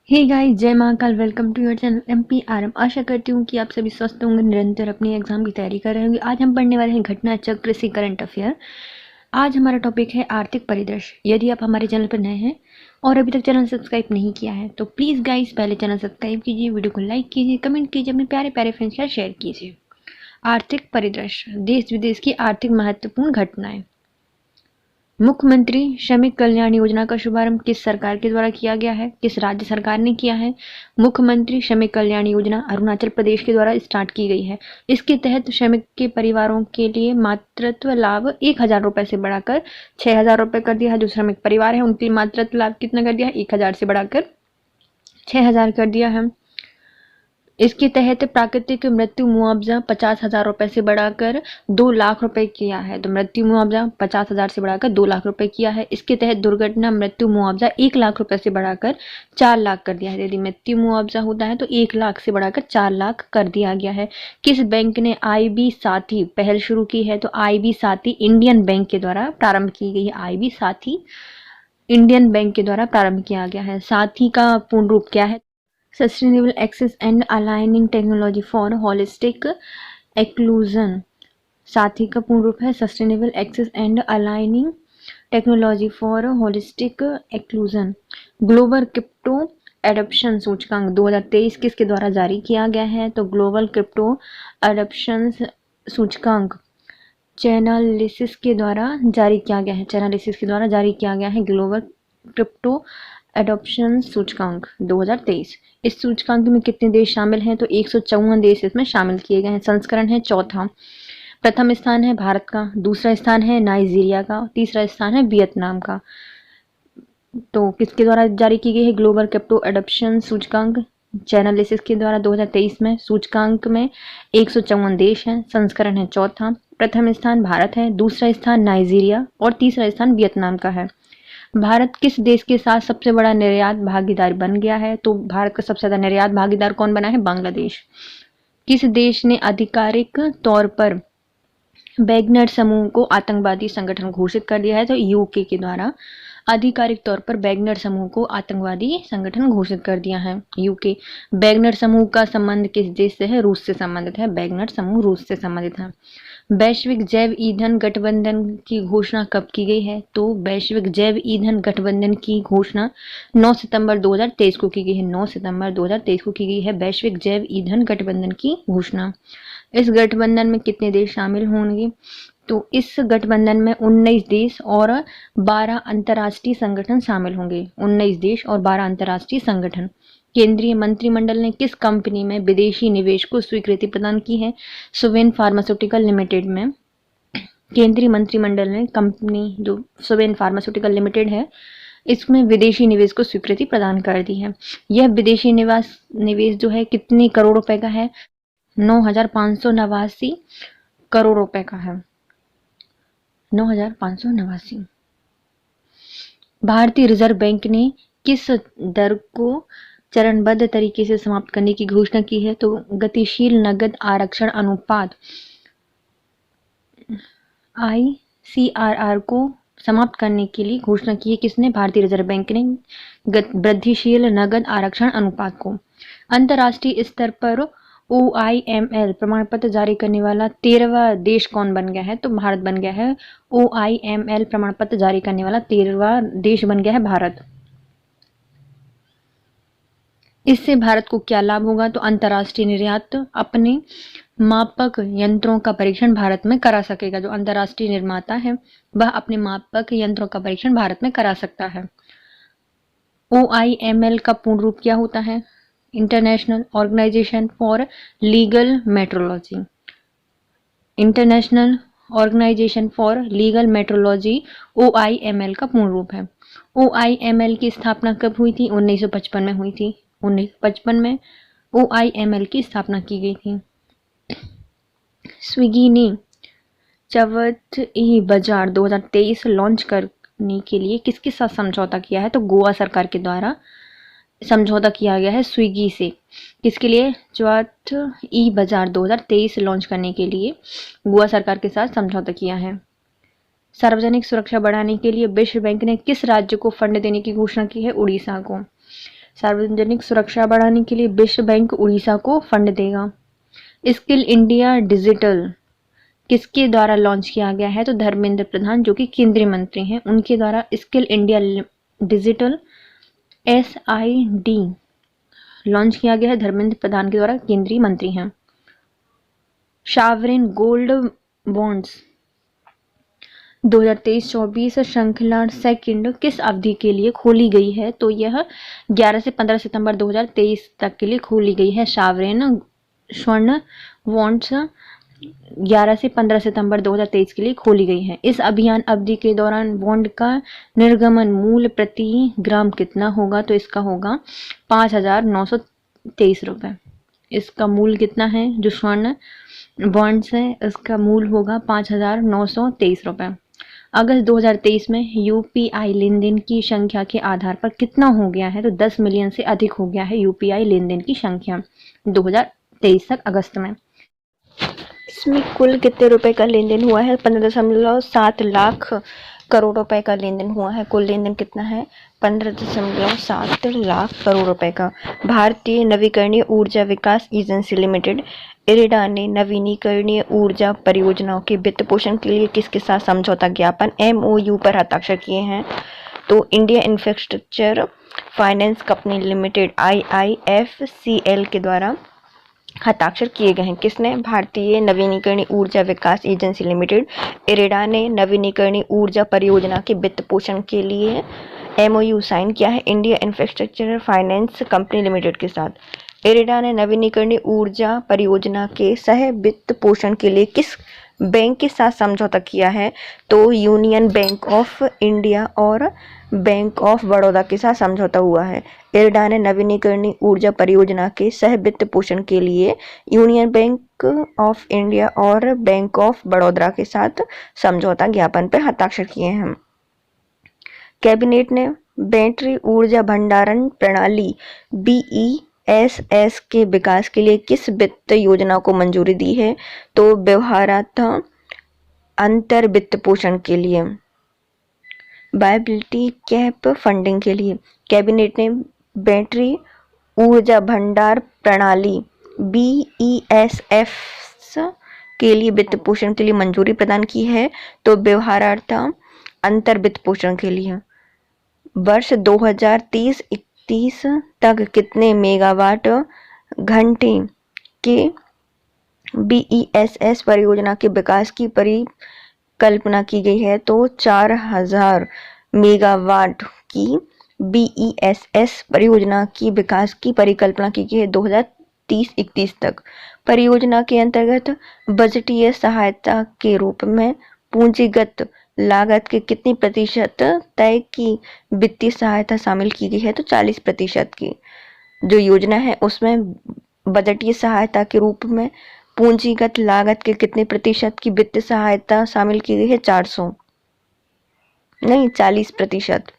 हे guys, जय Mahakal. Welcome to your channel MPRM। आशा करती हूँ कि आप सभी स्वस्थ होंगे, निरंतर अपनी एग्जाम की तैयारी कर रहे होंगे। आज हम पढ़ने वाले हैं घटना चक्र से करंट अफेयर। आज हमारा टॉपिक है आर्थिक परिदृश्य। यदि आप हमारे चैनल पर नए हैं और अभी तक चैनल सब्सक्राइब नहीं किया है तो प्लीज़ गाइस पहले चैनल सब्सक्राइब कीजिए, वीडियो को लाइक कीजिए, कमेंट कीजिए, अपने प्यारे प्यारे फ्रेंड्स के साथ शेयर कीजिए। आर्थिक परिदृश्य, देश विदेश की आर्थिक महत्वपूर्ण घटनाएं। मुख्यमंत्री श्रमिक कल्याण योजना का शुभारंभ किस सरकार के द्वारा किया गया है? किस राज्य सरकार ने किया है? मुख्यमंत्री श्रमिक कल्याण योजना अरुणाचल प्रदेश के द्वारा स्टार्ट की गई है। इसके तहत श्रमिक के परिवारों के लिए मातृत्व लाभ 1,000 रुपए से बढ़ाकर 6,000 रुपए कर दिया है। जो श्रमिक परिवार है उनके लिए मातृत्व लाभ कितना कर दिया है? 1,000 से बढ़ाकर 6,000 कर दिया है। इसके तहत प्राकृतिक मृत्यु मुआवजा 50,000 रुपए से बढ़ाकर 2 लाख रुपए किया है। तो मृत्यु मुआवजा 50,000 से बढ़ाकर 2 लाख रुपए किया है। इसके तहत दुर्घटना मृत्यु मुआवजा 1 लाख रुपए से बढ़ाकर 4 लाख कर दिया है। यदि मृत्यु मुआवजा होता है तो 1 लाख से बढ़ाकर 4 लाख कर दिया गया है। किस बैंक ने IB साथी पहल शुरू की है? तो IB साथी इंडियन बैंक के द्वारा प्रारंभ की गई है। IB साथी इंडियन बैंक के द्वारा प्रारंभ किया गया है। साथी का पूर्ण रूप क्या है? Sustainable access and aligning technology for holistic inclusion. साथी का पूर्ण रूप है sustainable access and aligning technology for holistic inclusion. Global crypto adoption सूचकांक 2023 किसके द्वारा जारी किया गया है? तो ग्लोबल क्रिप्टो एडॉप्शन सूचकांक चैनालिसिस के द्वारा जारी किया गया है। चैनालिसिस के द्वारा जारी किया गया है ग्लोबल क्रिप्टो एडॉप्शन सूचकांक 2023। इस सूचकांक में कितने देश शामिल हैं? तो 154 देश इसमें शामिल किए गए हैं। संस्करण है चौथा। प्रथम स्थान है भारत का, दूसरा स्थान है नाइजीरिया का, तीसरा स्थान है वियतनाम का। तो किसके द्वारा जारी की गई है ग्लोबल क्रिप्टो एडॉप्शन सूचकांक? चैनालिसिस के द्वारा 2023 में। सूचकांक में 154 देश हैं। संस्करण है चौथा। प्रथम स्थान भारत है, दूसरा स्थान नाइजीरिया और तीसरा स्थान वियतनाम का है। भारत किस देश के साथ सबसे बड़ा निर्यात भागीदार बन गया है? तो भारत का सबसे ज्यादा निर्यात भागीदार कौन बना है? बांग्लादेश। किस देश ने आधिकारिक तौर पर वैगनर समूह को आतंकवादी संगठन घोषित कर दिया है? तो यूके के द्वारा आधिकारिक तौर पर वैगनर समूह को आतंकवादी संगठन घोषित कर दिया है यूके। वैगनर समूह का संबंध किस देश से है? रूस से संबंधित है। वैगनर समूह रूस से संबंधित है। वैश्विक जैव ईंधन गठबंधन की घोषणा कब की गई है? तो वैश्विक जैव ईंधन गठबंधन की घोषणा 9 सितंबर 2023 को की गई है। 9 सितंबर 2023 को की गई है वैश्विक जैव ईंधन गठबंधन की घोषणा। इस गठबंधन में कितने देश शामिल होंगे? तो इस गठबंधन में 19 देश और 12 अंतर्राष्ट्रीय संगठन शामिल होंगे। 19 देश और 12 अंतर्राष्ट्रीय संगठन। केंद्रीय मंत्रिमंडल ने किस कंपनी में विदेशी निवेश को स्वीकृति प्रदान की है? सुवेन फार्मास्यूटिकल लिमिटेड में केंद्रीय मंत्रिमंडल ने कंपनी जो सुवेन फार्मास्यूटिकल लिमिटेड है इसमें विदेशी निवेश को स्वीकृति प्रदान कर दी है। यह विदेशी निवेश जो है कितने करोड़ रुपए का है? 9,589 करोड़ रुपए का है। 9,589। भारतीय रिजर्व बैंक ने किस दर को चरणबद्ध तरीके से समाप्त करने की घोषणा की है? तो गतिशील नकद आरक्षण अनुपात ICRR को समाप्त करने के लिए घोषणा की है। किसने? भारतीय रिजर्व बैंक ने वृद्धिशील नकद आरक्षण अनुपात को। अंतर्राष्ट्रीय स्तर पर OIML प्रमाण पत्र जारी करने वाला 13वां देश कौन बन गया है? तो भारत बन गया है। OIML प्रमाण पत्र जारी करने वाला 13वां देश बन गया है भारत। इससे भारत को क्या लाभ होगा? तो अंतर्राष्ट्रीय निर्यात अपने मापक यंत्रों का परीक्षण भारत में करा सकेगा। जो अंतर्राष्ट्रीय निर्माता है वह अपने मापक यंत्रों का परीक्षण भारत में करा सकता है। OIML का पूर्ण रूप क्या होता है? International organisation for legal metrology. International organisation for legal metrology OIML का पूर्ण रूप है। OIML की स्थापना कब हुई थी? 1955 में हुई थी। 1955 में OIML की स्थापना की गई थी। स्विगी ने चवथ ई बाजार 2023 लॉन्च करने के लिए किसके साथ समझौता किया है? तो गोवा सरकार के द्वारा समझौता किया गया है स्विगी से। किसके लिए? चवथ ई बाजार 2023 लॉन्च करने के लिए गोवा सरकार के साथ समझौता किया है। सार्वजनिक सुरक्षा बढ़ाने के लिए विश्व बैंक ने किस राज्य को फंड देने की घोषणा की है? उड़ीसा को। सार्वजनिक सुरक्षा बढ़ाने के लिए विश्व बैंक उड़ीसा को फंड देगा। स्किल इंडिया डिजिटल किसके द्वारा लॉन्च किया गया है? तो धर्मेंद्र प्रधान जो कि केंद्रीय मंत्री हैं, उनके द्वारा skill India digital SID launch किया गया है। धर्मेंद्र प्रधान के द्वारा, केंद्रीय मंत्री हैं। सॉवरेन गोल्ड बॉन्ड्स 2023-24 श्रृंखला सेकंड किस अवधि के लिए खोली गई है? तो यह 11 से 15 सितंबर 2023 तक के लिए खोली गई है। सॉवरेन स्वर्ण बॉन्ड्स 11 से 15 सितंबर 2023 के लिए खोली गई है। इस अभियान अवधि के दौरान बॉन्ड का निर्गमन मूल्य प्रति ग्राम कितना होगा? तो इसका होगा 5,923 रुपये। इसका मूल्य कितना है? जो स्वर्ण बॉन्ड्स है इसका मूल्य होगा 5,923 रुपये। अगस्त 2023 में UPI लेन देन की संख्या के आधार पर कितना हो गया है? तो 10 मिलियन से अधिक हो गया है UPI लेन देन की संख्या 2023 तक अगस्त में। इसमें कुल कितने रुपए का लेन देन हुआ है? 15.7 लाख करोड़ रुपए का लेन देन हुआ है। कुल लेन देन कितना है? 15.7 लाख करोड़ रुपए का। भारतीय नवीकरणीय ऊर्जा विकास एजेंसी लिमिटेड इरेडा ने नवीनीकरणीय ऊर्जा परियोजनाओं के वित्त पोषण के लिए किसके साथ समझौता ज्ञापन MOU पर हस्ताक्षर किए हैं? तो India infrastructure finance company limited IIFCL के द्वारा हस्ताक्षर किए गए हैं। किसने? भारतीय नवीनीकरणीय ऊर्जा विकास एजेंसी लिमिटेड इरेडा ने नवीनीकरणीय ऊर्जा परियोजना के वित्त पोषण के लिए MOU साइन किया है India infrastructure finance company limited के साथ। इरेडा ने नवीनीकरणीय ऊर्जा परियोजना के सह वित्त पोषण के लिए किस बैंक के साथ समझौता किया है? तो यूनियन बैंक ऑफ इंडिया और बैंक ऑफ बड़ौदा के साथ समझौता हुआ है। इरेडा ने नवीनीकरणीय ऊर्जा परियोजना के सह वित्त पोषण के लिए यूनियन बैंक ऑफ इंडिया और बैंक ऑफ बड़ौदा के साथ समझौता ज्ञापन पर हस्ताक्षर किए हैं। कैबिनेट ने बैटरी ऊर्जा भंडारण प्रणाली BESS के विकास के लिए किस वित्त योजना को मंजूरी दी है? तो व्यवहार्यता अंतर वित्त पोषण के लिए, वायबिलिटी गैप फंडिंग के लिए। कैबिनेट ने बैटरी ऊर्जा भंडार प्रणाली BESS के लिए वित्त पोषण के लिए मंजूरी प्रदान की है। तो व्यवहार्यता अंतर वित्त पोषण के लिए। वर्ष 2030-31 तक कितने मेगावाट घंटे के BESS परियोजना के विकास की परिकल्पना की गई है? तो 4,000 मेगावाट की BESS परियोजना की विकास की परिकल्पना की गई है 2030-31 तक। परियोजना के अंतर्गत बजटीय सहायता के रूप में पूंजीगत लागत के कितनी प्रतिशत तय की वित्तीय सहायता शामिल की गई है? तो 40% की जो योजना है उसमें बजटीय सहायता के रूप में पूंजीगत लागत के कितने प्रतिशत की वित्तीय सहायता शामिल की गई है? 40%।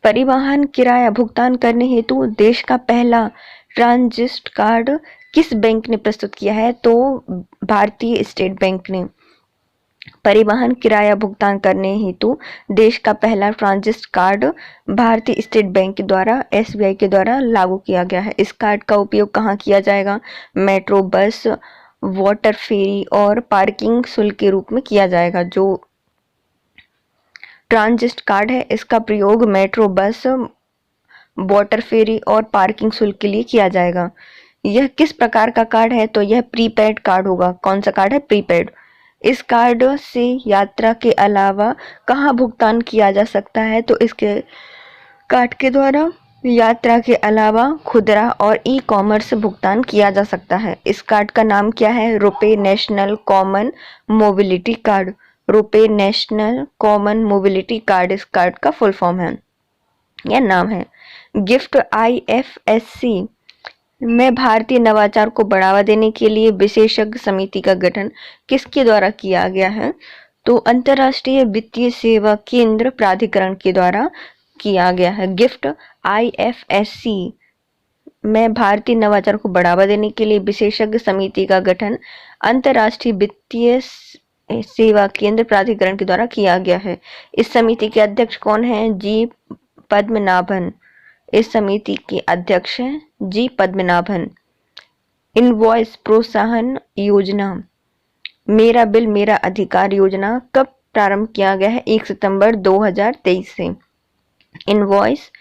परिवहन किराया भुगतान करने हेतु देश का पहला ट्रांजिट कार्ड किस बैंक ने प्रस्तुत किया है? तो भारतीय स्टेट बैंक ने। परिवहन किराया भुगतान करने हेतु देश का पहला ट्रांजिट कार्ड भारतीय स्टेट बैंक के द्वारा SBI के द्वारा लागू किया गया है। इस कार्ड का उपयोग कहाँ किया जाएगा? मेट्रो, बस, वाटर फेरी और पार्किंग शुल्क के रूप में किया जाएगा। जो ट्रांजिट कार्ड है इसका प्रयोग मेट्रो, बस, वाटर फेरी और पार्किंग शुल्क के लिए किया जाएगा। यह किस प्रकार का कार्ड है? तो यह प्रीपेड कार्ड होगा। कौन सा कार्ड है? प्रीपेड। इस कार्ड से यात्रा के अलावा कहाँ भुगतान किया जा सकता है? तो इसके कार्ड के द्वारा यात्रा के अलावा खुदरा और ई-कॉमर्स भुगतान किया जा सकता है। इस कार्ड का नाम क्या है? RuPay national common mobility card. RuPay national common mobility card इस कार्ड का फुल फॉर्म है, यह नाम है। गिफ्ट IFSC में भारतीय नवाचार को बढ़ावा देने के लिए विशेषज्ञ समिति का गठन किसके द्वारा किया गया है? तो अंतर्राष्ट्रीय वित्तीय सेवा केंद्र प्राधिकरण के द्वारा किया गया है। गिफ्ट IFSC में भारतीय नवाचार को बढ़ावा देने के लिए विशेषज्ञ समिति का गठन अंतर्राष्ट्रीय वित्तीय सेवा केंद्र प्राधिकरण के द्वारा किया गया है। इस समिति के अध्यक्ष कौन है? G पद्मनाभन। इस समिति के अध्यक्ष हैं जी पद्मनाभन। इनवॉइस प्रोत्साहन योजना, मेरा बिल मेरा अधिकार योजना कब प्रारंभ किया गया है? 1 सितंबर 2023 से। इनवॉइस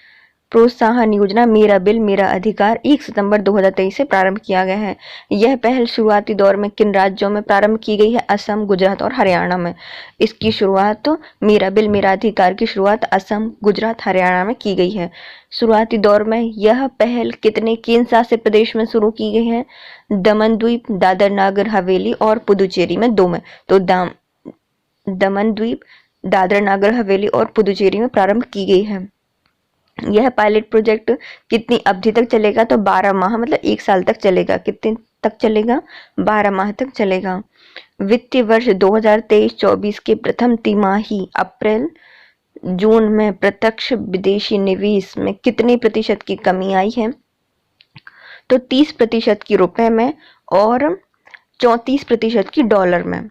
प्रोत्साहन योजना मेरा बिल मेरा अधिकार 1 सितंबर 2023 से प्रारंभ किया गया है। यह पहल शुरुआती दौर में किन राज्यों में प्रारंभ की गई है? असम, गुजरात और हरियाणा में। इसकी शुरुआत मेरा बिल मेरा अधिकार की शुरुआत असम, गुजरात, हरियाणा में की गई है। शुरुआती दौर में यह पहल कितने केंद्र शासित प्रदेश में शुरू की गई है? दमन द्वीप, दादर नागर हवेली और पुदुचेरी में, 2 में। तो दमन द्वीप, दादर नागर हवेली और पुदुचेरी में प्रारंभ की गई है। यह पायलट प्रोजेक्ट कितनी अवधि तक चलेगा? तो 12 माह, मतलब 1 साल तक चलेगा। कितने तक चलेगा? 12 माह तक चलेगा। वित्तीय वर्ष 2023-24 के प्रथम तिमाही अप्रैल जून में प्रत्यक्ष विदेशी निवेश में कितने प्रतिशत की कमी आई है? तो 30% की रुपए में और 34% की डॉलर में।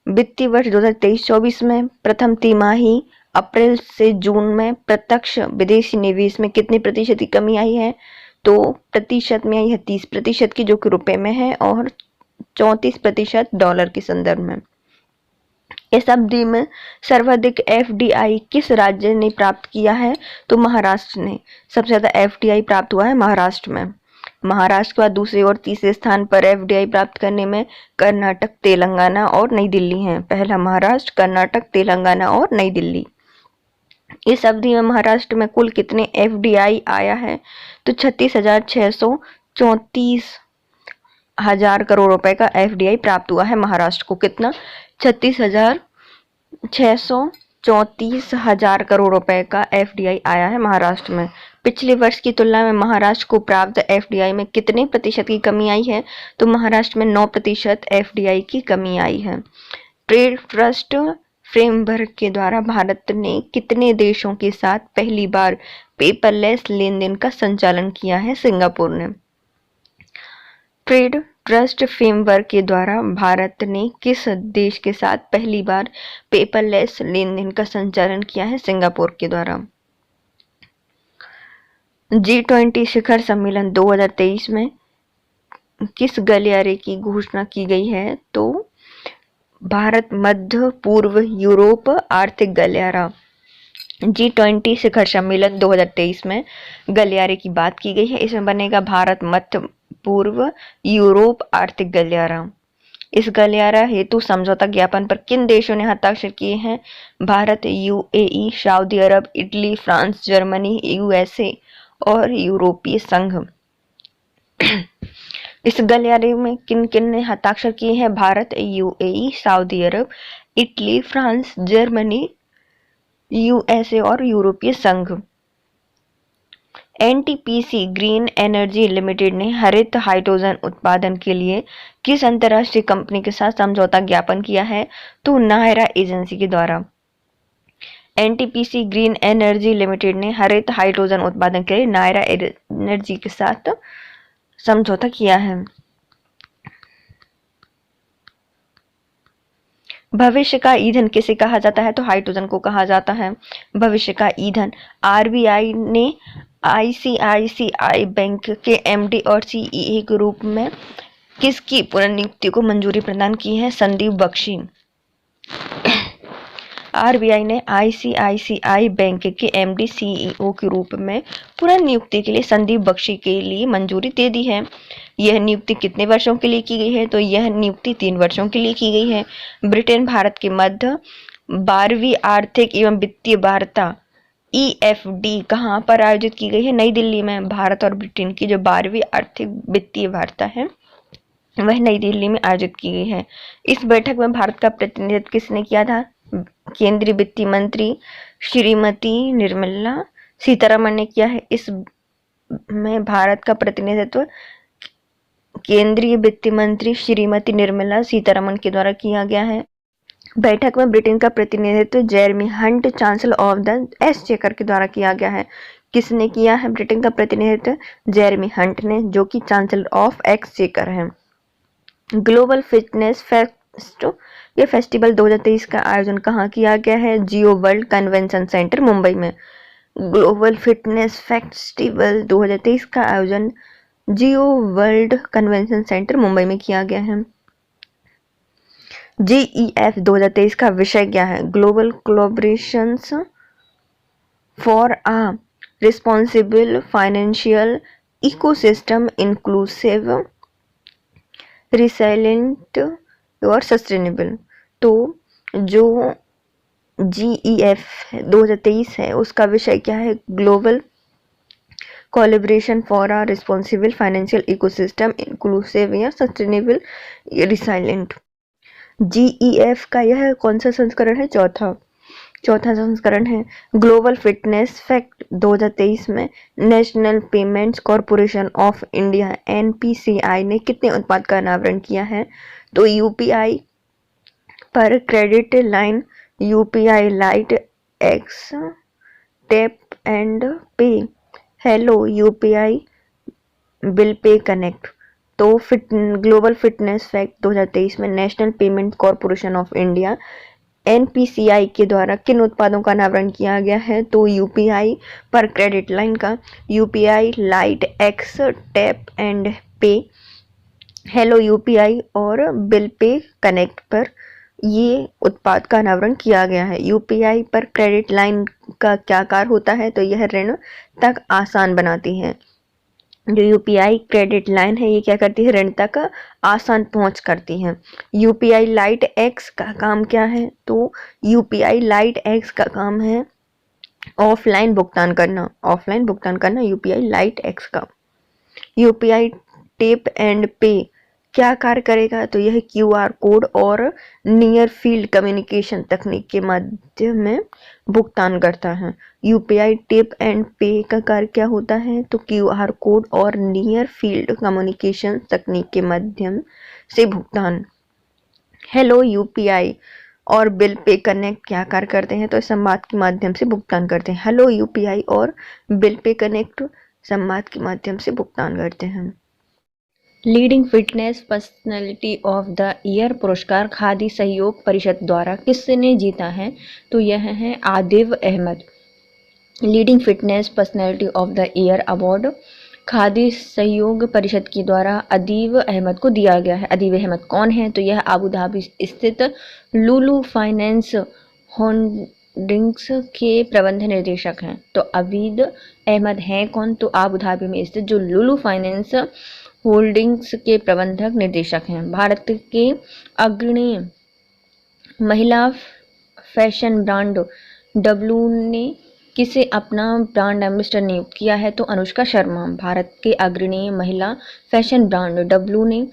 वित्तीय वर्ष 2023-24 में प्रथम तिमाही अप्रैल से जून में प्रत्यक्ष विदेशी निवेश में कितने प्रतिशत की कमी आई है? तो प्रतिशत में आई है 30% की, जो कि रुपए में है, और 34% डॉलर के संदर्भ में। इस अवधि में सर्वाधिक FDI किस राज्य ने प्राप्त किया है? तो महाराष्ट्र ने। सबसे ज्यादा FDI प्राप्त हुआ है महाराष्ट्र में। महाराष्ट्र के बाद दूसरे और तीसरे स्थान पर FDI प्राप्त करने में कर्नाटक, तेलंगाना और नई दिल्ली हैं। पहला महाराष्ट्र, कर्नाटक, तेलंगाना और नई दिल्ली। इस अवधि में महाराष्ट्र में कुल कितने FDI आया है? तो 36,634 करोड़ रुपए का FDI प्राप्त हुआ है महाराष्ट्र को। कितना? 36,634 करोड़ रुपए का FDI आया है महाराष्ट्र में। पिछले वर्ष की तुलना में महाराष्ट्र को प्राप्त FDI में कितने प्रतिशत की कमी आई है? तो महाराष्ट्र में 9% FDI की कमी आई है। ट्रेड ट्रस्ट फ्रेमवर्क के द्वारा भारत ने कितने देशों के साथ पहली बार पेपरलेस लेन देन का संचालन किया है? सिंगापुर ने। ट्रेड ट्रस्ट फ्रेमवर्क के द्वारा भारत ने किस देश के साथ पहली बार पेपरलेस लेन देन का संचालन किया है? सिंगापुर के द्वारा। G20 शिखर सम्मेलन 2023 में किस गलियारे की घोषणा की गई है? तो भारत मध्य पूर्व यूरोप आर्थिक गलियारा। G20 शिखर सम्मेलन 2023 में गलियारे की बात की गई है। इसमें बनेगा भारत मध्य पूर्व यूरोप आर्थिक गलियारा। इस गलियारा हेतु समझौता ज्ञापन पर किन देशों ने हस्ताक्षर किए हैं? भारत, UAE, सऊदी अरब, इटली, फ्रांस, जर्मनी, USA और यूरोपीय संघ। इस गलियारे में किन किन ने हस्ताक्षर किए हैं? भारत, UAE, सऊदी अरब, इटली, फ्रांस, जर्मनी, USA और यूरोपीय संघ। NTPC ग्रीन एनर्जी लिमिटेड ने हरित हाइड्रोजन उत्पादन के लिए किस अंतरराष्ट्रीय कंपनी के साथ समझौता ज्ञापन किया है? तो नायरा एजेंसी के द्वारा। NTPC ग्रीन एनर्जी लिमिटेड ने हरित हाइड्रोजन उत्पादन के लिए नायरा एनर्जी के साथ समझौता किया है। भविष्य का ईंधन किसे कहा जाता है? तो हाइड्रोजन को कहा जाता है भविष्य का ईंधन। RBI ने ICICI बैंक के MD और CEA के रूप में किसकी पुनर्नियुक्ति को मंजूरी प्रदान की है? संदीप बख्शी। RBI ने ICICI बैंक के MD CEO के रूप में पुनर्नियुक्ति के लिए संदीप बख्शी के लिए मंजूरी दे दी है। यह नियुक्ति कितने वर्षों के लिए की गई है? तो यह नियुक्ति 3 वर्षों के लिए की गई है। ब्रिटेन भारत के मध्य 12वीं आर्थिक एवं वित्तीय वार्ता EFD कहाँ पर आयोजित की गई है? नई दिल्ली में। भारत और ब्रिटेन की जो 12वीं आर्थिक वित्तीय वार्ता है वह नई दिल्ली में आयोजित की गई है। इस बैठक में भारत का प्रतिनिधित्व किसने किया था? केंद्रीय वित्त मंत्री श्रीमती निर्मला सीतारमण ने किया है। इस में भारत का प्रतिनिधित्व केंद्रीय वित्त मंत्री श्रीमती निर्मला सीतारमण के द्वारा किया गया है। बैठक में ब्रिटेन का प्रतिनिधित्व Jeremy Hunt, chancellor of the exchequer के द्वारा किया गया है। किसने किया है ब्रिटेन का प्रतिनिधित्व? जेरेमी हंट ने, जो कि चांसलर ऑफ एक्सचेकर है। ग्लोबल फिटनेस फेस्ट ये फेस्टिवल 2023 का आयोजन कहाँ किया गया है? जियो वर्ल्ड कन्वेंशन सेंटर मुंबई में। ग्लोबल फिटनेस फेस्टिवल 2023 का आयोजन जियो वर्ल्ड कन्वेंशन सेंटर मुंबई में किया गया है। GEF 2023 का विषय क्या है? Global collaborations for a responsible financial ecosystem inclusive resilient और सस्टेनेबल। तो जो GEF 2023 है उसका विषय क्या है? Global collaboration for a responsible financial ecosystem inclusive या सस्टेनेबल रिसिलेंट। GEF का यह कौन सा संस्करण है? चौथा संस्करण है। ग्लोबल फिटनेस फैक्ट 2023 में national payments corporation of India NPCI ने कितने उत्पाद का अनावरण किया है? तो UPI पर credit line, UPI lite X, tap and pay, hello UPI, bill pay connect. तो ग्लोबल फिटनेस फैक्ट 2023 में national payment corporation of India NPCI के द्वारा किन उत्पादों का अनावरण किया गया है? तो UPI पर क्रेडिट लाइन का, UPI lite X, tap and pay, hello UPI और बिल पे कनेक्ट पर ये उत्पाद का अनावरण किया गया है। UPI पर क्रेडिट लाइन का क्या कार्य होता है? तो यह ऋण तक आसान बनाती है। जो UPI क्रेडिट लाइन है ये क्या करती है? ऋण तक आसान पहुंच करती है। UPI लाइट एक्स का काम क्या है? तो UPI लाइट एक्स का काम है ऑफलाइन भुगतान करना, UPI लाइट एक्स का। UPI टैप एंड पे क्या कार्य करेगा? तो यह QR कोड और नियर फील्ड कम्युनिकेशन तकनीक के माध्यम में भुगतान करता है। UPI टैप एंड पे का कार्य क्या होता है? तो QR कोड और नियर फील्ड कम्युनिकेशन तकनीक के माध्यम से भुगतान। हेलो UPI और बिल पे कनेक्ट क्या कार्य करते हैं? तो संवाद के माध्यम से भुगतान करते हैं। हेलो UPI और बिल पे कनेक्ट संवाद के माध्यम से भुगतान करते हैं। Leading fitness personality of the year पुरस्कार खादी सहयोग परिषद द्वारा किसने जीता है? तो यह है Adiv Ahmed. Leading fitness personality of the year award Khadi Sahyog Parishad के द्वारा अदीव अहमद को दिया गया है। अदीव अहमद कौन है? तो यह आबू धाबी स्थित लुलु फाइनेंस होल्डिंग्स के प्रबंध निर्देशक हैं। तो अदीव अहमद हैं कौन? तो आबू धाबी में स्थित जो लुलु फाइनेंस होल्डिंग्स के प्रबंधक निर्देशक हैं। भारत के अग्रणी महिला फैशन ब्रांड डब्लू ने किसे अपना ब्रांड एम्बेसडर नियुक्त किया है? तो अनुष्का शर्मा। भारत के अग्रणी महिला फैशन ब्रांड डब्लू ने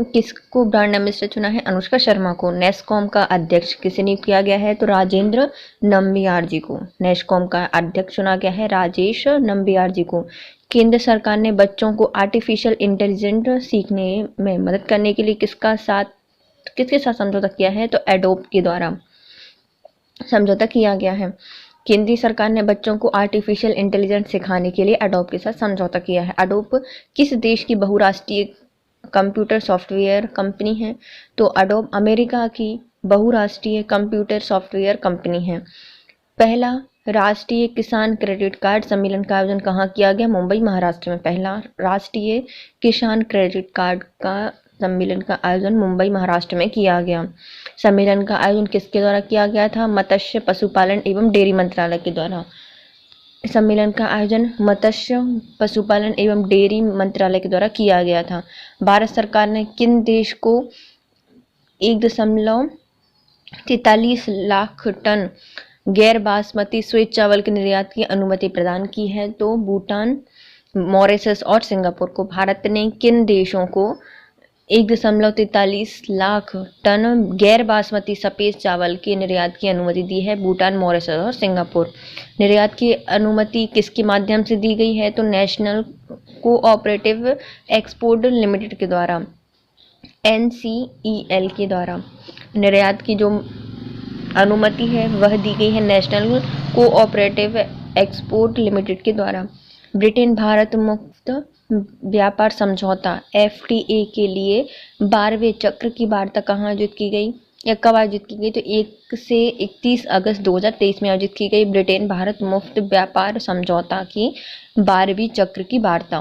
किसको ब्रांड एम्बेसडर चुना है? अनुष्का शर्मा को। नेस्कॉम का अध्यक्ष किसे नियुक्त किया गया है? तो राजेंद्र नंबियार जी को। नेस्कॉम का अध्यक्ष चुना गया है राजेश नंबियार जी को। केंद्र सरकार ने बच्चों को आर्टिफिशियल इंटेलिजेंस सीखने में मदद करने के लिए किसके साथ समझौता किया है? तो एडोब के द्वारा समझौता किया गया है। केंद्रीय सरकार ने बच्चों को आर्टिफिशियल इंटेलिजेंस सिखाने के लिए एडोब के साथ समझौता किया है। एडोब किस देश की बहुराष्ट्रीय कंप्यूटर सॉफ्टवेयर कंपनी है? तो एडोब अमेरिका की बहुराष्ट्रीय कंप्यूटर सॉफ्टवेयर कंपनी है। पहला राष्ट्रीय किसान क्रेडिट कार्ड सम्मेलन का आयोजन कहाँ किया गया? मुंबई महाराष्ट्र में। पहला राष्ट्रीय किसान क्रेडिट कार्ड का सम्मेलन का आयोजन मुंबई महाराष्ट्र में किया गया। सम्मेलन का आयोजन किसके द्वारा किया गया था? मत्स्य पशुपालन एवं डेयरी मंत्रालय के द्वारा। सम्मेलन का आयोजन मत्स्य पशुपालन एवं डेयरी मंत्रालय के द्वारा किया गया था। भारत सरकार ने किन देश को 1.43 लाख टन गैर बासमती श्वेत चावल के निर्यात की अनुमति प्रदान की है? तो भूटान, मॉरिशस और सिंगापुर को। भारत ने किन देशों को 1.43 लाख टन गैर बासमती सफेद चावल के निर्यात की अनुमति दी है? भूटान, मॉरिशस और सिंगापुर। निर्यात की अनुमति किसके माध्यम से दी गई है? तो नेशनल कोऑपरेटिव एक्सपोर्ट लिमिटेड के द्वारा, NCEL के द्वारा। निर्यात की जो अनुमति है वह दी गई है नेशनल कोऑपरेटिव एक्सपोर्ट लिमिटेड के द्वारा। ब्रिटेन भारत मुक्त व्यापार समझौता FTA के लिए 12वें चक्र की वार्ता कहाँ आयोजित की गई? यह कब आयोजित की गई? तो 1 से 31 अगस्त 2023 में आयोजित की गई ब्रिटेन भारत मुफ्त व्यापार समझौता की 12वीं चक्र की वार्ता।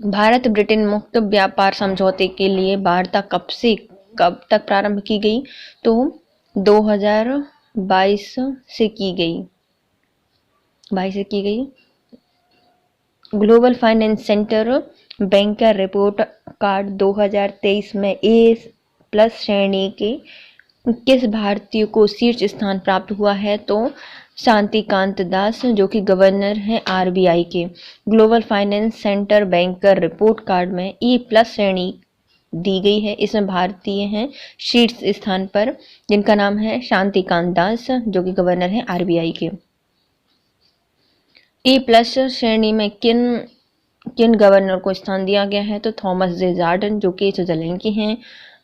भारत ब्रिटेन मुक्त व्यापार समझौते के लिए वार्ता कब से कब तक प्रारंभ की गई? तो 2022 से की गई। Global finance centre banker report card 2023 में A+ श्रेणी के किस भारतीय को शीर्ष स्थान प्राप्त हुआ है? तो शांतिकांत दास, जो कि गवर्नर हैं RBI के। Global finance centre banker report card में E+ श्रेणी दी गई है। इसमें भारतीय हैं शीर्ष स्थान पर, जिनका नाम है शांतिकांत दास, जो कि गवर्नर हैं RBI के। E+ श्रेणी में किन गवर्नर को स्थान दिया गया है? तो थॉमस जे जॉर्डन, जो कि स्विट्जरलैंड के हैं,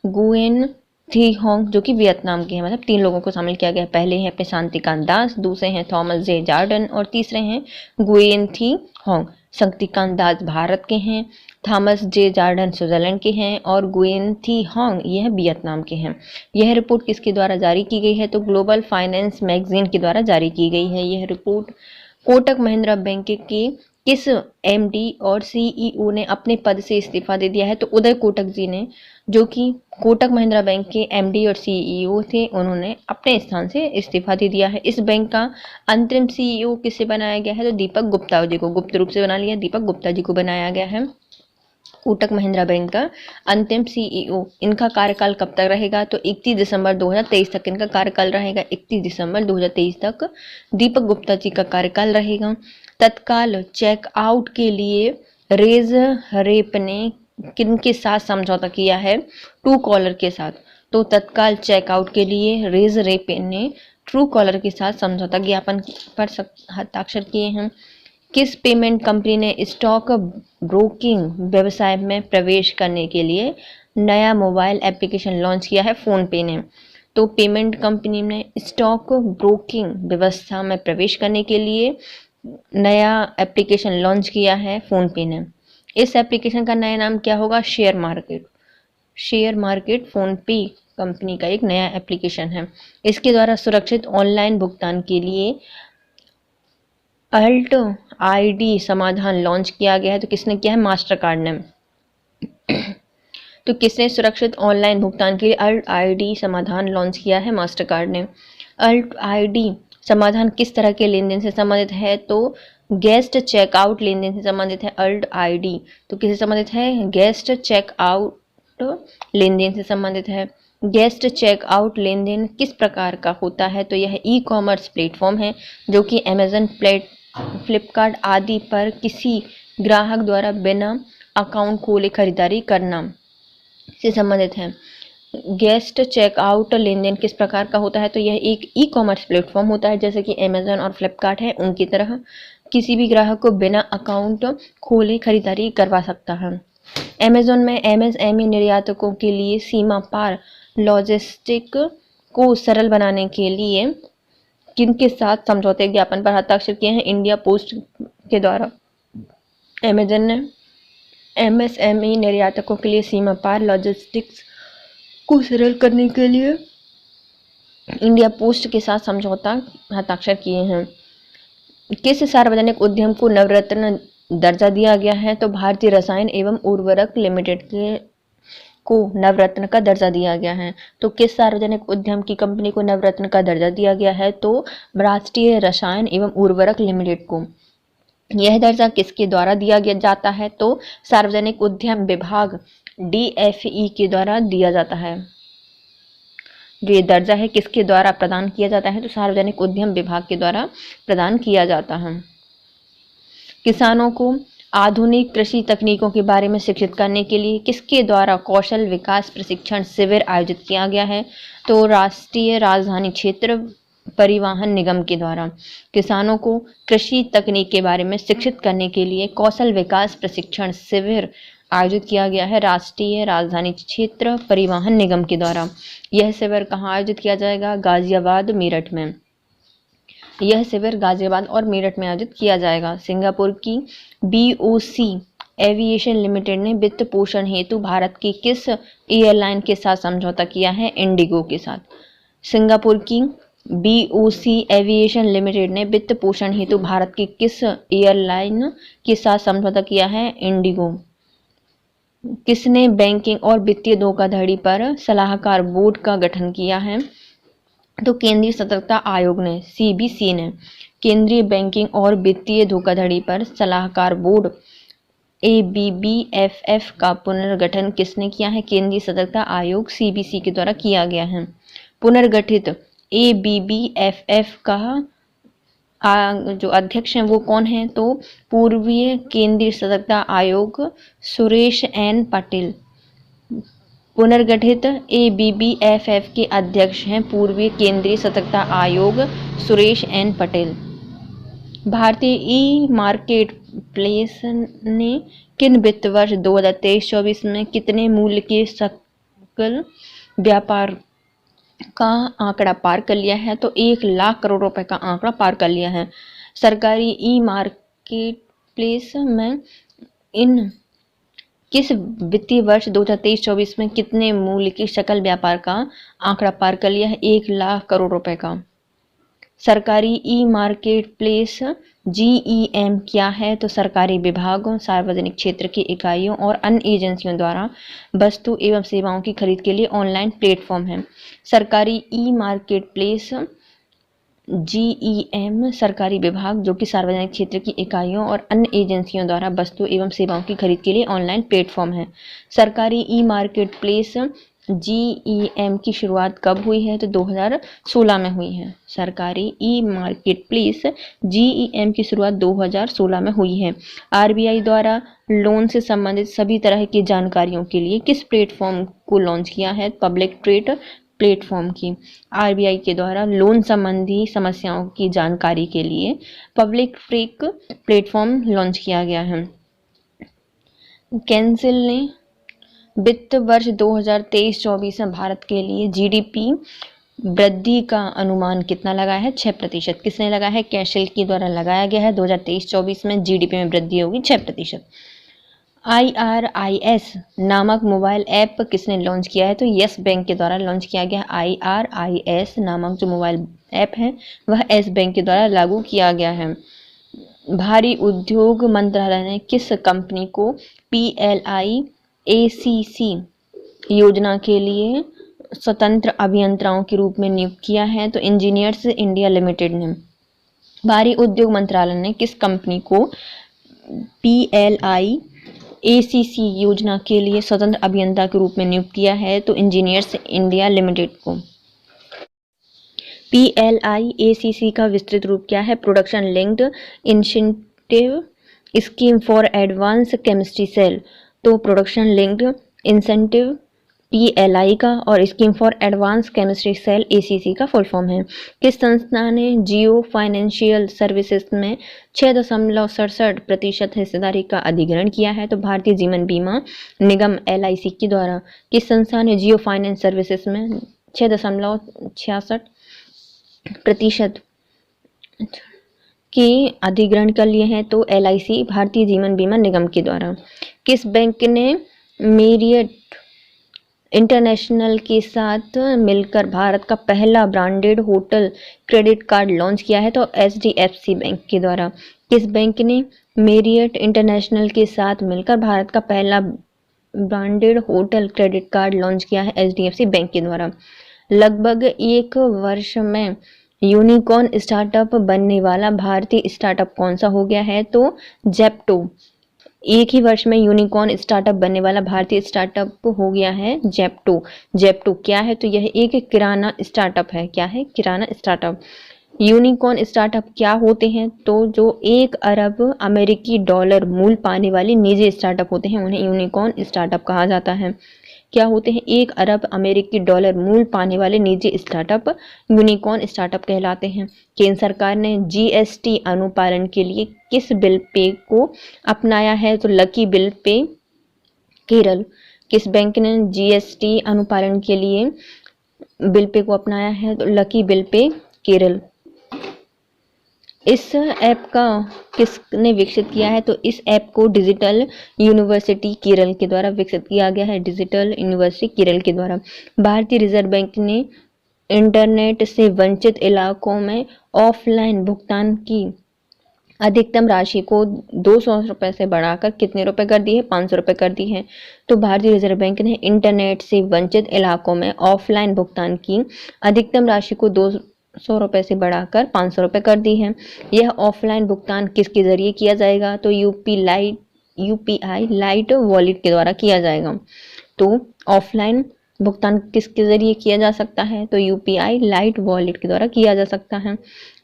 गुएन थी होंग, जो कि वियतनाम के हैं। मतलब 3 लोगों को शामिल किया गया। पहले हैं अपने शांतिकांत दास, दूसरे हैं थॉमस जे जॉर्डन और तीसरे हैं गुएन थी होंग। शांतिकांत दास भारत के हैं, थॉमस जे जॉर्डन स्विट्जरलैंड के हैं और गुएन थी होंग यह वियतनाम के हैं। यह रिपोर्ट किसके द्वारा जारी की गई है? तो ग्लोबल फाइनेंस मैगजीन के द्वारा जारी की गई है। यह रिपोर्ट कोटक महिंद्रा बैंक के किस MD और CEO ने अपने पद से इस्तीफा दे दिया है? तो उदय कोटक जी ने, जो कि कोटक महिंद्रा बैंक के MD और CEO थे, उन्होंने अपने स्थान से इस्तीफा दे दिया है। इस बैंक का अंतरिम CEO किसे बनाया गया है? तो दीपक गुप्ता जी को, गुप्त रूप से बना लिया, दीपक गुप्ता जी को बनाया गया है कोटक महिंद्रा बैंक का अंतिम CEO। इनका कार्यकाल कब तक रहेगा? तो 31 दिसंबर 2023 तक इनका कार्यकाल रहेगा। 31 दिसंबर 2023 तक दीपक गुप्ता जी का कार्यकाल रहेगा। तत्काल चेकआउट के लिए रेज रेप ने किनके साथ समझौता किया है? ट्रू कॉलर के साथ। तो तत्काल चेकआउट के लिए रेज रेप ने ट्रू कॉलर के साथ समझौता ज्ञापन पर हस्ताक्षर किए हैं। किस पेमेंट कंपनी ने स्टॉक ब्रोकिंग व्यवसाय में प्रवेश करने के लिए नया मोबाइल एप्लीकेशन लॉन्च किया है? फोन पे ने। तो पेमेंट कंपनी ने स्टॉक ब्रोकिंग व्यवस्था में प्रवेश करने के लिए नया एप्लीकेशन लॉन्च किया है फोन पे ने। इस एप्लीकेशन का नया नाम क्या होगा? शेयर मार्केट फोन पे कंपनी का एक नया एप्लीकेशन है। इसके द्वारा सुरक्षित ऑनलाइन भुगतान के लिए अल्ट ID समाधान लॉन्च किया गया है। तो किसने किया है? मास्टर कार्ड ने। तो किसने सुरक्षित ऑनलाइन भुगतान के लिए अल्ट ID समाधान लॉन्च किया है? मास्टर कार्ड ने। अल्ट ID समाधान किस तरह के लेन देन से संबंधित है? तो गेस्ट चेकआउट लेन देन से संबंधित है अल्ट ID। तो किससे संबंधित है? गेस्ट चेकआउट लेन देन से संबंधित है। गेस्ट चेकआउट लेन देन किस प्रकार का होता है? तो यह E-कॉमर्स प्लेटफॉर्म है, जो कि अमेजन, फ्लिपकार्ट आदि पर किसी ग्राहक द्वारा बिना अकाउंट खोले खरीदारी करना से संबंधित है। गेस्ट चेकआउट लेन देन किस प्रकार का होता है? तो यह एक E-कॉमर्स प्लेटफॉर्म होता है, जैसे कि अमेजन और फ्लिपकार्ट है, उनकी तरह किसी भी ग्राहक को बिना अकाउंट खोले खरीदारी करवा सकता है। अमेजन में MSME निर्यातकों के लिए सीमा पार लॉजिस्टिक को सरल बनाने के लिए किनके साथ समझौते ज्ञापन पर हस्ताक्षर किए हैं? इंडिया पोस्ट के द्वारा। अमेजन ने MSME निर्यातकों के लिए सीमा पार लॉजिस्टिक्स को सरल करने के लिए इंडिया पोस्ट के साथ समझौता हस्ताक्षर किए हैं। किस सार्वजनिक उद्यम को नवरत्न दर्जा दिया गया है? तो भारतीय रसायन एवं उर्वरक लिमिटेड को नवरत्न का दर्जा दिया गया है। तो किस सार्वजनिक उद्यम की कंपनी को नवरत्न का दर्जा दिया गया है? तो राष्ट्रीय रसायन एवं उर्वरक लिमिटेड को। यह दर्जा किसके द्वारा दिया जाता है? तो सार्वजनिक उद्यम विभाग DFE के द्वारा दिया जाता है। जो ये दर्जा है किसके द्वारा प्रदान किया जाता है? तो सार्वजनिक उद्यम विभाग के द्वारा प्रदान किया जाता है। किसानों को आधुनिक कृषि तकनीकों के बारे में शिक्षित करने के लिए किसके द्वारा कौशल विकास प्रशिक्षण शिविर आयोजित किया गया है? तो राष्ट्रीय राजधानी क्षेत्र परिवहन निगम के द्वारा। किसानों को कृषि तकनीक के बारे में शिक्षित करने के लिए कौशल विकास प्रशिक्षण शिविर आयोजित किया गया है राष्ट्रीय राजधानी क्षेत्र परिवहन निगम के द्वारा। यह शिविर कहाँ आयोजित किया जाएगा? गाजियाबाद, मेरठ में। यह शिविर गाजियाबाद और मेरठ में आयोजित किया जाएगा। सिंगापुर की BOC एविएशन लिमिटेड ने वित्त पोषण हेतु भारत की किस एयरलाइन के साथ समझौता किया है? इंडिगो के साथ। सिंगापुर की BOC एविएशन लिमिटेड ने वित्त पोषण हेतु भारत की किस एयरलाइन के साथ समझौता किया है? इंडिगो। किसने बैंकिंग और वित्तीय धोखाधड़ी पर सलाहकार बोर्ड का गठन किया है? तो केंद्रीय सतर्कता आयोग ने, CBC ने। केंद्रीय बैंकिंग और वित्तीय धोखाधड़ी पर सलाहकार बोर्ड ABBFF का पुनर्गठन किसने किया है? केंद्रीय सतर्कता आयोग CBC के द्वारा किया गया है। पुनर्गठित ABBFF का जो अध्यक्ष हैं वो कौन है? तो पूर्वीय केंद्रीय सतर्कता आयोग सुरेश N पाटिल। पुनर्गठित ABBFF के अध्यक्ष हैं पूर्वीय केंद्रीय सतर्कता आयोग सुरेश N पटेल। भारतीय ई मार्केट प्लेस ने किन वित्त वर्ष 2023-24 में कितने मूल्य के सकल व्यापार का आंकड़ा पार कर लिया है? तो 1 लाख करोड़ रुपए का आंकड़ा पार कर लिया है। सरकारी ई मार्केट प्लेस में इन किस वित्तीय वर्ष 2023-24 में कितने मूल्य के सकल व्यापार का आंकड़ा पार कर लिया है? 1 लाख करोड़ रुपए का। सरकारी ई मार्केट प्लेस GEM क्या है? तो सरकारी विभागों, सार्वजनिक क्षेत्र की इकाइयों और अन्य एजेंसियों द्वारा वस्तु एवं सेवाओं की खरीद के लिए ऑनलाइन प्लेटफॉर्म है। सरकारी ई मार्केट प्लेस GEM सरकारी विभाग जो कि सार्वजनिक क्षेत्र की इकाइयों और अन्य एजेंसियों द्वारा वस्तु एवं सेवाओं की खरीद के लिए ऑनलाइन प्लेटफॉर्म है। सरकारी ई मार्केट प्लेस GEM की शुरुआत कब हुई है? तो 2016 में हुई है। सरकारी ई मार्केट प्लेस GEM की शुरुआत 2016 में हुई है। RBI द्वारा लोन से संबंधित सभी तरह की जानकारियों के लिए किस प्लेटफॉर्म को लॉन्च किया है? पब्लिक ट्रेड प्लेटफॉर्म की। RBI के द्वारा लोन संबंधी समस्याओं की जानकारी के लिए पब्लिक ट्रेड प्लेटफॉर्म लॉन्च किया गया है। कैंसिल ने वित्त वर्ष 2023-24 में भारत के लिए GDP वृद्धि का अनुमान कितना लगाया है? 6%। किसने लगाया है? कैंसिल के द्वारा लगाया गया है। 2023-24 में GDP में वृद्धि होगी 6%। IRIS नामक मोबाइल ऐप किसने लॉन्च किया है? तो यस बैंक के द्वारा लॉन्च किया गया। IRIS नामक जो मोबाइल ऐप है वह यस बैंक के द्वारा लागू किया गया है। भारी उद्योग मंत्रालय ने किस कंपनी को PLI ACC योजना के लिए स्वतंत्र अभियंताओं के रूप में नियुक्त किया है? तो इंजीनियर्स इंडिया लिमिटेड ने। भारी उद्योग मंत्रालय ने किस कंपनी को PLI ACC योजना के लिए स्वतंत्र अभियंता के रूप में नियुक्त किया है? तो इंजीनियर्स इंडिया लिमिटेड को। PLI ACC का विस्तृत रूप क्या है? Production linked incentive scheme for advance chemistry cell. तो प्रोडक्शन लिंक्ड इंसेंटिव PLI का और scheme for advance chemistry cell ACC का फुल फॉर्म है। किस संस्था ने जियो फाइनेंशियल सर्विसेज में 6.67% हिस्सेदारी का अधिग्रहण किया है? तो भारतीय जीवन बीमा निगम LIC के द्वारा। किस संस्था ने जियो फाइनेंस सर्विसेज में 6.66% के अधिग्रहण कर लिए हैं? तो LIC भारतीय जीवन बीमा निगम के द्वारा। किस बैंक ने मेरियट इंटरनेशनल के साथ मिलकर भारत का पहला branded hotel credit card launch किया है? तो HDFC बैंक के द्वारा। किस बैंक ने मेरियट इंटरनेशनल के साथ मिलकर भारत का पहला branded hotel credit card launch किया है? HDFC बैंक के द्वारा। लगभग 1 वर्ष में यूनिकॉर्न स्टार्टअप बनने वाला भारतीय स्टार्टअप कौन सा हो गया है? तो जेप्टो। एक ही वर्ष में यूनिकॉर्न स्टार्टअप बनने वाला भारतीय स्टार्टअप हो गया है जेप्टो। जेप्टो क्या है? तो यह एक किराना स्टार्टअप है। क्या है? किराना स्टार्टअप। यूनिकॉर्न स्टार्टअप क्या होते हैं? तो जो 1 अरब अमेरिकी डॉलर मूल्य पाने वाले निजी स्टार्टअप होते हैं उन्हें यूनिकॉर्न स्टार्टअप कहा जाता है। क्या होते हैं? 1 अरब अमेरिकी डॉलर मूल्य पाने वाले निजी स्टार्टअप यूनिकॉर्न स्टार्टअप कहलाते हैं। केंद्र सरकार ने GST अनुपालन के लिए किस बिल पे को अपनाया है? तो लकी बिल पे केरल। किस बैंक ने GST अनुपालन के लिए बिल पे को अपनाया है? तो लकी बिल पे केरल। इस ऐप का किसने विकसित किया है? तो इस ऐप को डिजिटल यूनिवर्सिटी केरल के द्वारा विकसित किया गया है। डिजिटल यूनिवर्सिटी केरल के द्वारा। भारतीय रिजर्व बैंक ने इंटरनेट से वंचित इलाकों में ऑफलाइन भुगतान की अधिकतम राशि को 200 रुपए से बढ़ाकर कितने रुपए कर दी है? 500 रुपए कर दी है। तो भारतीय रिजर्व बैंक ने इंटरनेट से वंचित इलाकों में ऑफलाइन भुगतान की अधिकतम राशि को 200 रुपए से बढ़ाकर 500 रुपए कर दी है। यह ऑफलाइन भुगतान किसके जरिए किया जाएगा? तो यूपीआई लाइट वॉलेट के द्वारा किया जाएगा। तो ऑफलाइन भुगतान किसके जरिए किया जा सकता है? तो यूपीआई लाइट वॉलेट के द्वारा किया जा सकता है।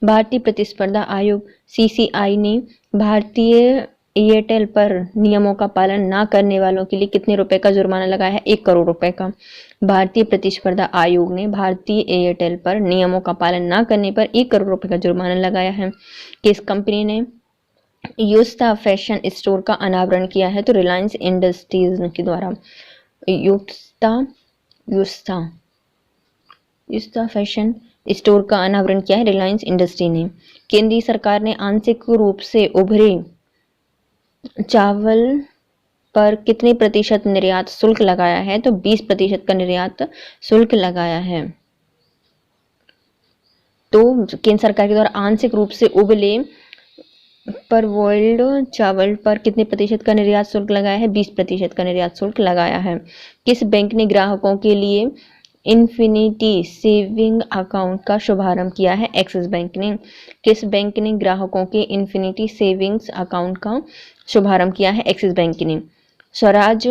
भारतीय प्रतिस्पर्धा आयोग सीसीआई ने भारतीय एयरटेल पर नियमों का पालन न करने वालों के लिए कितने रुपए का जुर्माना लगाया है? 1 करोड़ रुपए का। भारतीय प्रतिस्पर्धा आयोग ने भारतीय एयरटेल पर नियमों का पालन न करने पर 1 करोड़ रुपए का जुर्माना लगाया है। किस कंपनी ने युस्ता फैशन स्टोर का अनावरण किया है? तो रिलायंस इंडस्ट्रीज के द्वारा। युस्ता फैशन स्टोर का अनावरण किया है रिलायंस इंडस्ट्री ने। केंद्रीय सरकार ने आंशिक रूप से उभरे चावल पर कितने प्रतिशत निर्यात शुल्क लगाया है? तो 20% का निर्यात शुल्क लगाया है। तो केंद्र सरकार के द्वारा आंशिक रूप से उबले पर वर्ल्ड चावल पर कितने प्रतिशत का निर्यात शुल्क लगाया है? 20% का निर्यात शुल्क लगाया है। किस बैंक ने ग्राहकों के लिए इन्फिनिटी सेविंग अकाउंट का शुभारंभ किया है? एक्सिस बैंक ने। किस बैंक ने ग्राहकों के इन्फिनिटी सेविंग्स अकाउंट का शुभारंभ किया है? एक्सिस बैंक ने। स्वराज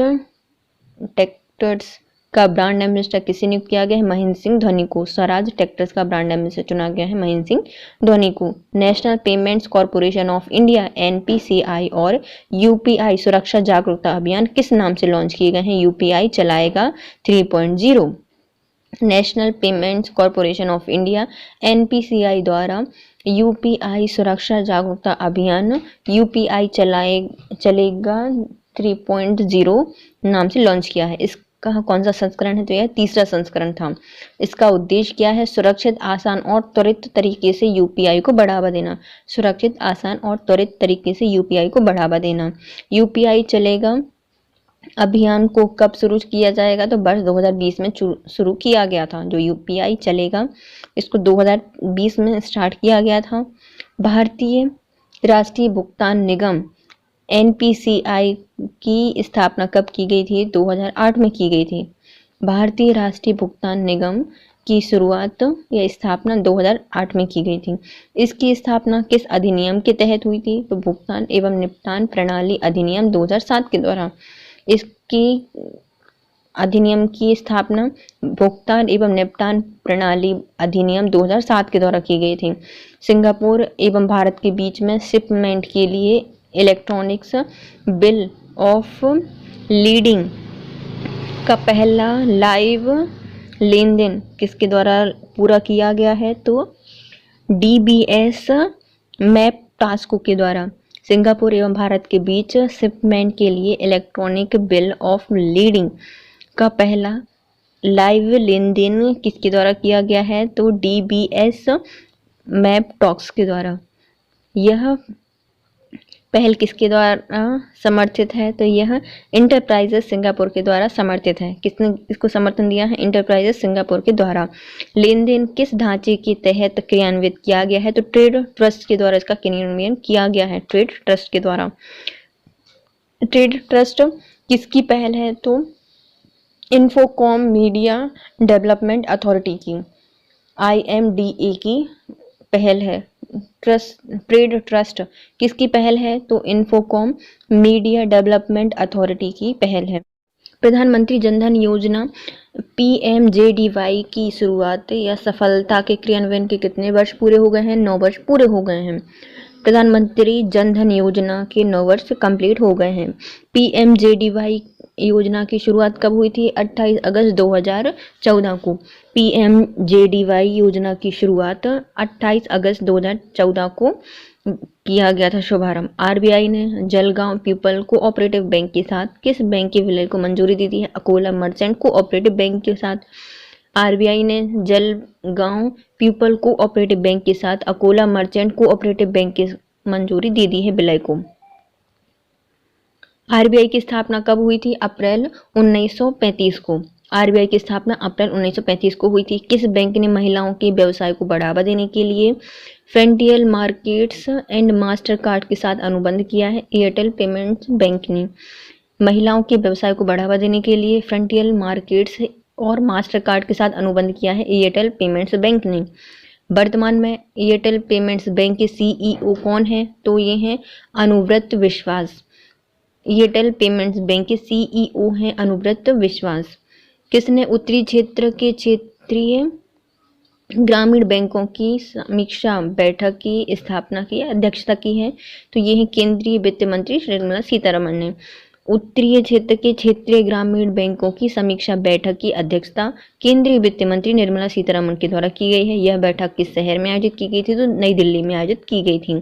ट्रैक्टर्स का ब्रांड एम्बेसडर किसे नियुक्त किया गया है? महेंद्र सिंह धोनी को। स्वराज ट्रैक्टर्स का ब्रांड एम्बेसडर चुना गया है महेंद्र सिंह धोनी को। National payments corporation of India NPCI और यूपीआई सुरक्षा जागरूकता अभियान किस नाम से लॉन्च किए गए हैं? यूपीआई चलाएगा 3.0। National payments corporation of India NPCI द्वारा यूपीआई सुरक्षा जागरूकता अभियान यूपीआई चलेगा 3.0 नाम से लॉन्च किया है। इसका कौन सा संस्करण है? तो यह तीसरा संस्करण था। इसका उद्देश्य क्या है? सुरक्षित, आसान और त्वरित तरीके से यूपीआई को बढ़ावा देना। सुरक्षित, आसान और त्वरित तरीके से यूपीआई को बढ़ावा देना। यूपीआई चलेगा अभियान को कब शुरू किया जाएगा? तो वर्ष 2020 में शुरू किया गया था। जो यूपीआई चलेगा इसको 2020 में स्टार्ट किया गया था। भारतीय राष्ट्रीय भुगतान निगम एनपीसीआई की स्थापना कब की गई थी? 2008 में की गई थी। भारतीय राष्ट्रीय भुगतान निगम की शुरुआत या स्थापना 2008 में की गई थी। इसकी स्थापना किस अधिनियम के तहत हुई थी? तो भुगतान एवं निपटान प्रणाली अधिनियम 2007 के द्वारा। इसकी अधिनियम की स्थापना भुगतान एवं निपटान प्रणाली अधिनियम 2007 के द्वारा की गई थी। सिंगापुर एवं भारत के बीच में शिपमेंट के लिए इलेक्ट्रॉनिक्स बिल ऑफ लीडिंग का पहला लाइव लेन देन किसके द्वारा पूरा किया गया है? तो डीबीएस मैप टास्को के द्वारा। सिंगापुर एवं भारत के बीच शिपमेंट के लिए इलेक्ट्रॉनिक बिल ऑफ लीडिंग का पहला लाइव लेन देन किसके द्वारा किया गया है? तो डीबीएस मैप टॉक्स के द्वारा। यह पहल किसके द्वारा समर्थित है? तो यह इंटरप्राइजेस सिंगापुर के द्वारा समर्थित है। किसने इसको समर्थन दिया है? इंटरप्राइजेस सिंगापुर के द्वारा। लेन देन किस ढांचे के तहत क्रियान्वित किया गया है? तो ट्रेड ट्रस्ट के द्वारा इसका क्रियान्वयन किया गया है। ट्रेड ट्रस्ट के द्वारा। ट्रेड ट्रस्ट किसकी पहल है? तो इन्फोकॉम मीडिया डेवलपमेंट अथॉरिटी की, IMDA की पहल है। ट्रेड ट्रस्ट किसकी पहल है? तो इन्फोकॉम मीडिया डेवलपमेंट अथॉरिटी की पहल है। प्रधानमंत्री जनधन योजना PMJDY की शुरुआत या सफलता के क्रियान्वयन के कितने वर्ष पूरे हो गए हैं? 9 वर्ष पूरे हो गए हैं। प्रधानमंत्री जनधन योजना के 9 वर्ष कंप्लीट हो गए हैं। PMJDY योजना की शुरुआत कब हुई थी? 28 अगस्त 2014 को। PMJDY योजना की शुरुआत 28 अगस्त 2014 को किया गया था शुभारंभ। RBI ने जलगांव पीपल कोऑपरेटिव बैंक के साथ किस बैंक के विलय को मंजूरी दी थी? अकोला मर्चेंट कोऑपरेटिव बैंक के साथ। RBI ने जलगांव पीपल कोऑपरेटिव बैंक के साथ अकोला मर्चेंट कोऑपरेटिव बैंक की मंजूरी दे दी है विलय को। आरबीआई की स्थापना कब हुई थी? अप्रैल 1935 को। आरबीआई की स्थापना अप्रैल 1935 को हुई थी। किस बैंक ने महिलाओं के व्यवसाय को बढ़ावा देने के लिए frontier markets and master card के साथ अनुबंध किया है? एयरटेल पेमेंट्स बैंक ने महिलाओं के व्यवसाय को बढ़ावा देने के लिए फ्रंटियर मार्केट्स और मास्टर कार्ड के साथ अनुबंध किया है एयरटेल पेमेंट्स बैंक ने। वर्तमान में एयरटेल पेमेंट्स बैंक के सीईओ कौन है? तो ये हैं अनुव्रत विश्वास। एयरटेल पेमेंट्स बैंक के सीईओ हैं अनुव्रत विश्वास। किसने उत्तरी क्षेत्र के क्षेत्रीय ग्रामीण बैंकों की समीक्षा बैठक की स्थापना की, अध्यक्षता की है? तो ये है केंद्रीय वित्त मंत्री निर्मला सीतारमण ने। उत्तरीय क्षेत्र के क्षेत्रीय ग्रामीण बैंकों की समीक्षा बैठक की अध्यक्षता केंद्रीय वित्त मंत्री निर्मला सीतारमण के द्वारा की गई है। यह बैठक किस शहर में आयोजित की गई थी? तो नई दिल्ली में आयोजित की गई थी।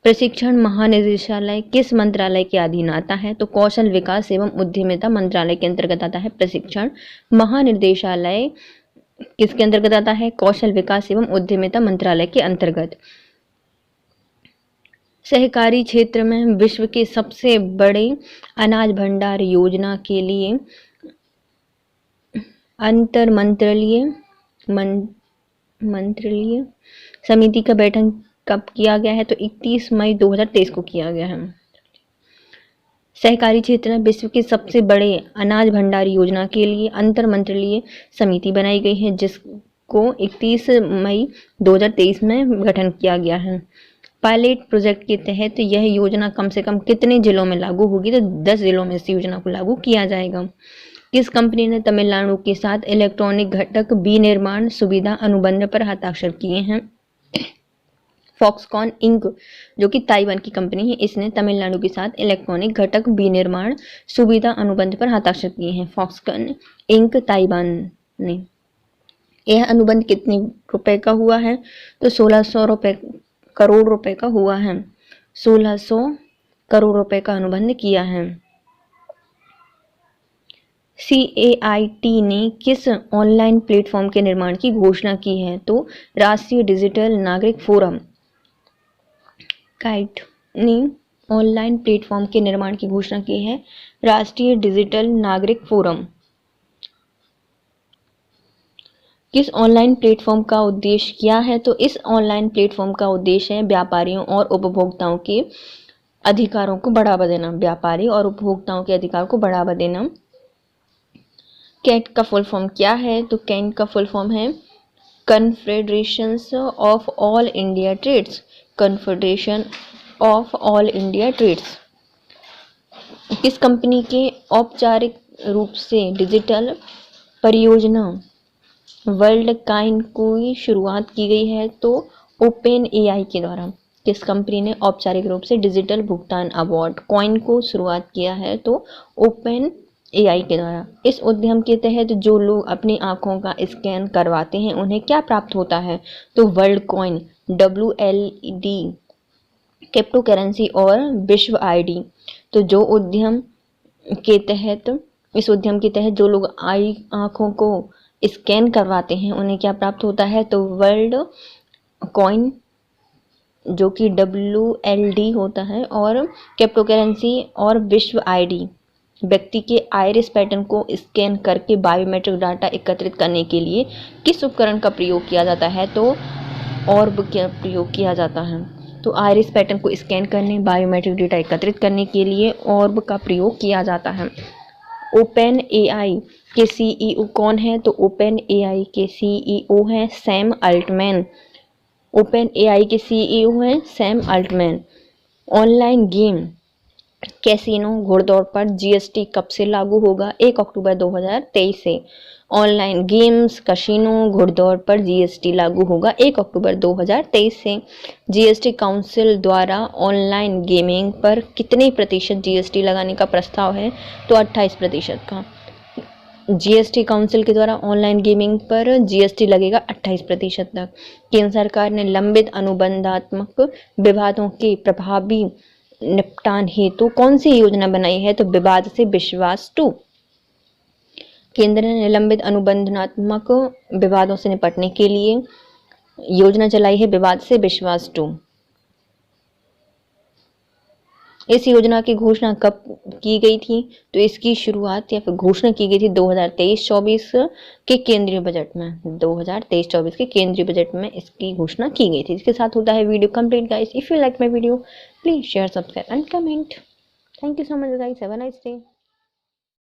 प्रशिक्षण महानिदेशालय किस मंत्रालय के अधीन आता है? तो कौशल विकास एवं उद्यमिता मंत्रालय के अंतर्गत आता है। प्रशिक्षण महानिदेशालय किसके अंतर्गत आता है? कौशल विकास एवं उद्यमिता मंत्रालय के अंतर्गत। सहकारी क्षेत्र में विश्व के सबसे बड़े अनाज भंडार योजना के लिए अंतर मंत्रालय समिति का गठन कब किया गया है? तो 31 मई 2023 को किया गया है। सहकारी क्षेत्र में विश्व के सबसे बड़े अनाज भंडार योजना के लिए अंतर मंत्रालय समिति बनाई गई है, जिसको 31 मई 2023 में गठन किया गया है। पायलट प्रोजेक्ट के तहत यह योजना कम से कम कितने जिलों में लागू होगी? तो 10 जिलों में इस योजना को लागू किया जाएगा। किस कंपनी ने तमिलनाडु के साथ इलेक्ट्रॉनिक घटक विनिर्माण सुविधा अनुबंध पर हस्ताक्षर किए हैं? फॉक्सकॉन इंक, जो कि ताइवान की कंपनी है, इसने तमिलनाडु के साथ इलेक्ट्रॉनिक घटक विनिर्माण सुविधा अनुबंध पर हस्ताक्षर किए हैं। फॉक्सकॉन इंक ताइवान ने। यह अनुबंध कितने रुपए का हुआ है? तो 1600 करोड़ रुपए का हुआ है। 1600 करोड़ रुपए का अनुबंध किया है। CAIT ने किस ऑनलाइन प्लेटफॉर्म के निर्माण की घोषणा की है? तो राष्ट्रीय डिजिटल नागरिक फोरम। काइट ने ऑनलाइन प्लेटफॉर्म के निर्माण की घोषणा की है राष्ट्रीय डिजिटल नागरिक फोरम। किस ऑनलाइन प्लेटफॉर्म का उद्देश्य क्या है? तो इस ऑनलाइन प्लेटफॉर्म का उद्देश्य है व्यापारियों और उपभोक्ताओं के अधिकारों को बढ़ावा देना। व्यापारी और उपभोक्ताओं के अधिकार को बढ़ावा देना। कैट का फुल फॉर्म क्या है? तो कैट का फुल फॉर्म है confederation of all India trades. Confederation of all India trades. किस कंपनी के औपचारिक रूप से डिजिटल परियोजना वर्ल्ड काइन की शुरुआत की गई है? तो ओपन एआई के द्वारा। किस कंपनी ने औपचारिक रूप से डिजिटल भुगतान अवार्ड कॉइन को शुरुआत किया है? तो ओपन एआई के द्वारा। इस उद्यम के तहत जो लोग अपनी आंखों का स्कैन करवाते हैं उन्हें क्या प्राप्त होता है? तो world coin, WLD, crypto currency और विश्व आईडी। तो जो उद्यम के तहत इस उद्यम के तहत जो लोग आंखों को स्कैन करवाते हैं उन्हें क्या प्राप्त होता है? तो वर्ल्ड कॉइन, जो कि WLD होता है, और क्रिप्टो करेंसी और विश्व आईडी। व्यक्ति के आइरिस पैटर्न को स्कैन करके बायोमेट्रिक डाटा एकत्रित करने के लिए किस उपकरण का प्रयोग किया जाता है? तो ऑर्ब का प्रयोग किया जाता है। तो आइरिस पैटर्न को स्कैन करने, बायोमेट्रिक डेटा एकत्रित करने के लिए ऑर्ब का प्रयोग किया जाता है। ओपन एआई के सीईओ कौन है? तो ओपन एआई के सीईओ हैं सैम अल्टमैन। ओपन एआई के सीईओ हैं Sam Altman. Online game casino घुड़दौड़ पर जीएसटी कब से लागू होगा? 1 अक्टूबर 2023 से। ऑनलाइन गेम्स कैसीनो घुड़दौड़ पर जीएसटी लागू होगा 1 अक्टूबर 2023 से। जीएसटी काउंसिल द्वारा ऑनलाइन गेमिंग पर कितने प्रतिशत जीएसटी लगाने का प्रस्ताव है? तो 28% का। जीएसटी काउंसिल के द्वारा ऑनलाइन गेमिंग पर जीएसटी लगेगा 28% तक। केंद्र सरकार ने लंबित अनुबंधात्मक विवादों के प्रभावी निपटान हेतु कौन सी योजना बनाई है? तो विवाद से विश्वास 2। केंद्र ने निलंबित अनुबंधात्मक विवादों से निपटने के लिए योजना चलाई है विवाद से विश्वास 2। इस योजना की घोषणा कब की गई थी? तो इसकी शुरुआत या फिर घोषणा की गई थी 2023-24 के केंद्रीय बजट में। 2023-24 के केंद्रीय बजट में इसकी घोषणा की गई थी। इसके साथ होता है video complete guys. If you like my video please share, subscribe and comment. Thank you so much guys, have a nice day.